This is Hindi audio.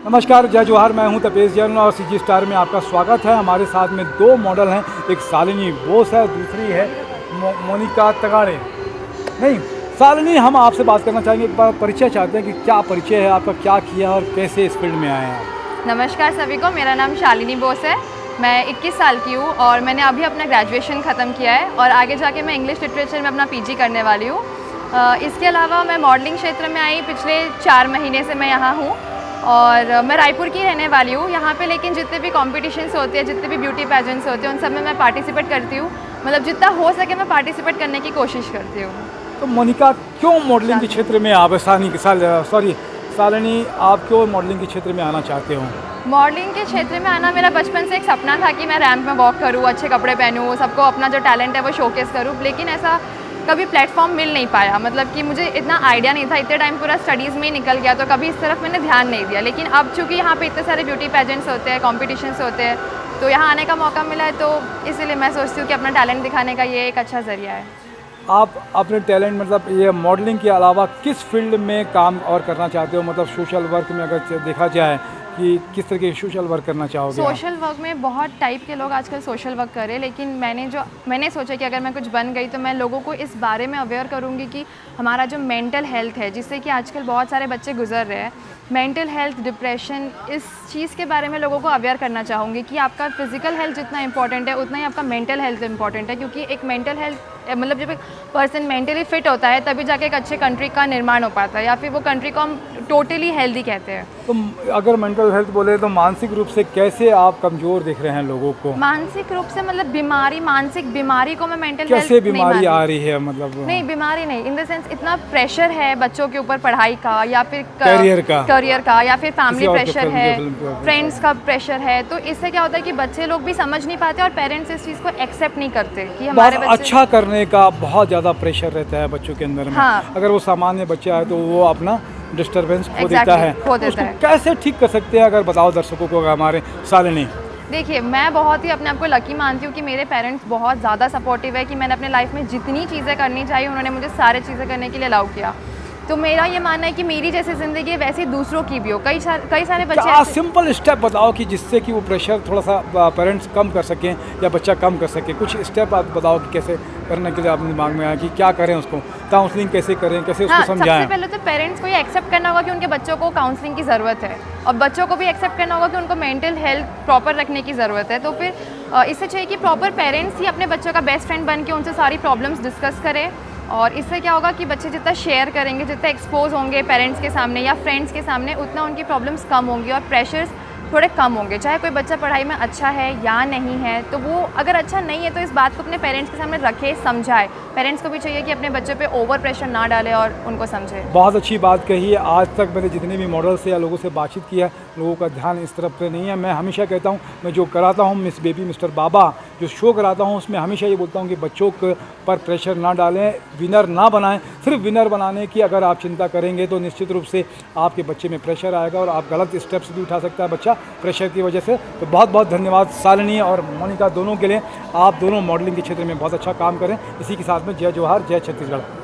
नमस्कार, जय जोहार। मैं हूं तपेश जैन और सीजी स्टार में आपका स्वागत है। हमारे साथ में दो मॉडल हैं, एक शालिनी बोस है, दूसरी है मोनिका तगाड़े। नहीं, शालिनी, हम आपसे बात करना चाहेंगे, एक बार परिचय चाहते हैं कि क्या परिचय है आपका, क्या किया और कैसे इस फील्ड में आए हैं आप। नमस्कार सभी को, मेरा नाम शालिनी बोस है। मैं 21 साल की हूँ और मैंने अभी अपना ग्रेजुएशन ख़त्म किया है और आगे जाके मैं इंग्लिश लिटरेचर में अपना पीजी करने वाली हूँ। इसके अलावा मैं मॉडलिंग क्षेत्र में आई, पिछले 4 महीने से मैं यहाँ हूँ और मैं रायपुर की रहने वाली हूँ यहाँ पे। लेकिन जितने भी कॉम्पिटिशन्स होते हैं, जितने भी ब्यूटी पैजेंट्स होते हैं, उन सब में मैं पार्टिसिपेट करती हूँ। मतलब जितना हो सके मैं पार्टिसिपेट करने की कोशिश करती हूँ। तो मोनिका, क्यों मॉडलिंग के क्षेत्र में आप शालिनी, आप क्यों मॉडलिंग के क्षेत्र में आना चाहते हो? मॉडलिंग के क्षेत्र में आना मेरा बचपन से एक सपना था कि मैं रैंप में वॉक करूँ, अच्छे कपड़े पहनूँ, सबको अपना जो टैलेंट है वो शोकेस करूँ। लेकिन ऐसा कभी प्लेटफॉर्म मिल नहीं पाया। मतलब कि मुझे इतना आइडिया नहीं था, इतने टाइम पूरा स्टडीज़ में ही निकल गया, तो कभी इस तरफ मैंने ध्यान नहीं दिया। लेकिन अब चूँकि यहाँ पे इतने सारे ब्यूटी पेजेंट्स होते हैं, कॉम्पिटिशन्स होते हैं, तो यहाँ आने का मौका मिला है, तो इसीलिए मैं सोचती हूँ कि अपना टैलेंट दिखाने का ये एक अच्छा ज़रिया है। आप अपने टैलेंट, मतलब ये मॉडलिंग के अलावा किस फील्ड में काम और करना चाहते हो? मतलब सोशल वर्क में अगर देखा जाए कि किस तरह के सोशल वर्क करना चाहोगे? सोशल वर्क में बहुत टाइप के लोग आजकल सोशल वर्क कर रहे हैं, लेकिन मैंने सोचा कि अगर मैं कुछ बन गई तो मैं लोगों को इस बारे में अवेयर करूँगी कि हमारा जो मेंटल हेल्थ है, जिससे कि आजकल बहुत सारे बच्चे गुजर रहे हैं, मेंटल हेल्थ, डिप्रेशन, इस चीज़ के बारे में लोगों को अवेयर करना चाहूँगी कि आपका फिजिकल हेल्थ जितना इंपॉर्टेंट है उतना ही आपका मेंटल हेल्थ इंपॉर्टेंट है। क्योंकि एक मेंटल हेल्थ, मतलब जब एक पर्सन मेंटली फिट होता है तभी जाके एक अच्छे कंट्री का निर्माण हो पाता है, या फिर वो कंट्री को हम टोटली हेल्दी कहते हैं। तो अगर मेंटल हेल्थ बोले तो मानसिक रूप से कैसे आप कमज़ोर दिख रहे हैं लोगों को? मानसिक रूप से मतलब बीमारी, मानसिक बीमारी को मैं मेंटल हेल्थ कैसे बीमारी आ रही है? मतलब नहीं, बीमारी नहीं, इन द सेंस इतना प्रेशर है बच्चों के ऊपर पढ़ाई का, या फिर करियर का, या फिर फैमिली प्रेशर है, फ्रेंड्स का प्रेशर। प्रेशर है। तो इससे क्या होता है कि बच्चे लोग भी समझ नहीं पाते और पेरेंट्स इस चीज़ को एक्सेप्ट नहीं करते कि हमारे बच्चे अच्छा करने का बहुत ज़्यादा प्रेशर रहता है बच्चों के अंदर में। हाँ। अगर वो सामान्य बच्चा है तो वो अपना डिस्टर्बेंस खो देता है। खो देता उसको है। कैसे ठीक कर सकते हैं, अगर बताओ दर्शकों को हमारे शालिनी। देखिए, मैं बहुत ही अपने आप को लकी मानती हूँ कि मेरे पेरेंट्स बहुत ज़्यादा सपोर्टिव है कि मैंने अपने लाइफ में जितनी चीज़ें करनी चाहिए उन्होंने मुझे सारी चीज़ें करने के लिए अलाउ किया। तो मेरा ये मानना है कि मेरी जैसी ज़िंदगी है वैसे दूसरों की भी हो। कई सारे बच्चे क्या सिंपल स्टेप बताओ कि जिससे कि वो प्रेशर थोड़ा सा पेरेंट्स कम कर सकें या बच्चा कम कर सके। कुछ स्टेप आप बताओ कि कैसे करने के लिए अपने दिमाग में आया कि क्या करें, उसको काउंसलिंग कैसे करें, कैसे उसको समझाएं? सबसे पहले तो पेरेंट्स को ये एक्सेप्ट करना होगा कि उनके बच्चों को काउंसलिंग की ज़रूरत है, और बच्चों को भी एक्सेप्ट करना होगा कि उनको मेंटल हेल्थ प्रॉपर रखने की ज़रूरत है। तो फिर इससे चाहिए कि प्रॉपर पेरेंट्स ही अपने बच्चों का बेस्ट फ्रेंड बन के उनसे सारी प्रॉब्लम्स डिस्कस करें। और इससे क्या होगा कि बच्चे जितना शेयर करेंगे, जितना एक्सपोज होंगे पेरेंट्स के सामने या फ्रेंड्स के सामने, उतना उनकी प्रॉब्लम्स कम होंगी और प्रेशर्स थोड़े कम होंगे। चाहे कोई बच्चा पढ़ाई में अच्छा है या नहीं है, तो वो अगर अच्छा नहीं है तो इस बात को अपने पेरेंट्स के सामने रखे, समझाए। पेरेंट्स को भी चाहिए कि अपने बच्चे पे ओवर प्रेशर ना डाले और उनको समझे। बहुत अच्छी बात कही है। आज तक मैंने जितने भी मॉडल से या लोगों से बातचीत किया है, लोगों का ध्यान इस तरफ पे नहीं है। मैं हमेशा कहता हूँ, मैं जो कराता हूँ मिस बेबी मिस्टर बाबा जो शो कराता हूँ, उसमें हमेशा ये बोलता हूँ कि बच्चों पर प्रेशर ना डालें, विनर ना बनाएं। सिर्फ विनर बनाने की अगर आप चिंता करेंगे तो निश्चित रूप से आपके बच्चे में प्रेशर आएगा और आप गलत स्टेप्स भी उठा सकता है बच्चा प्रेशर की वजह से। तो बहुत बहुत धन्यवाद शालिनी और मोनिका दोनों के लिए। आप दोनों मॉडलिंग के क्षेत्र में बहुत अच्छा काम करें। इसी के साथ में जय जोहार, जय छत्तीसगढ़।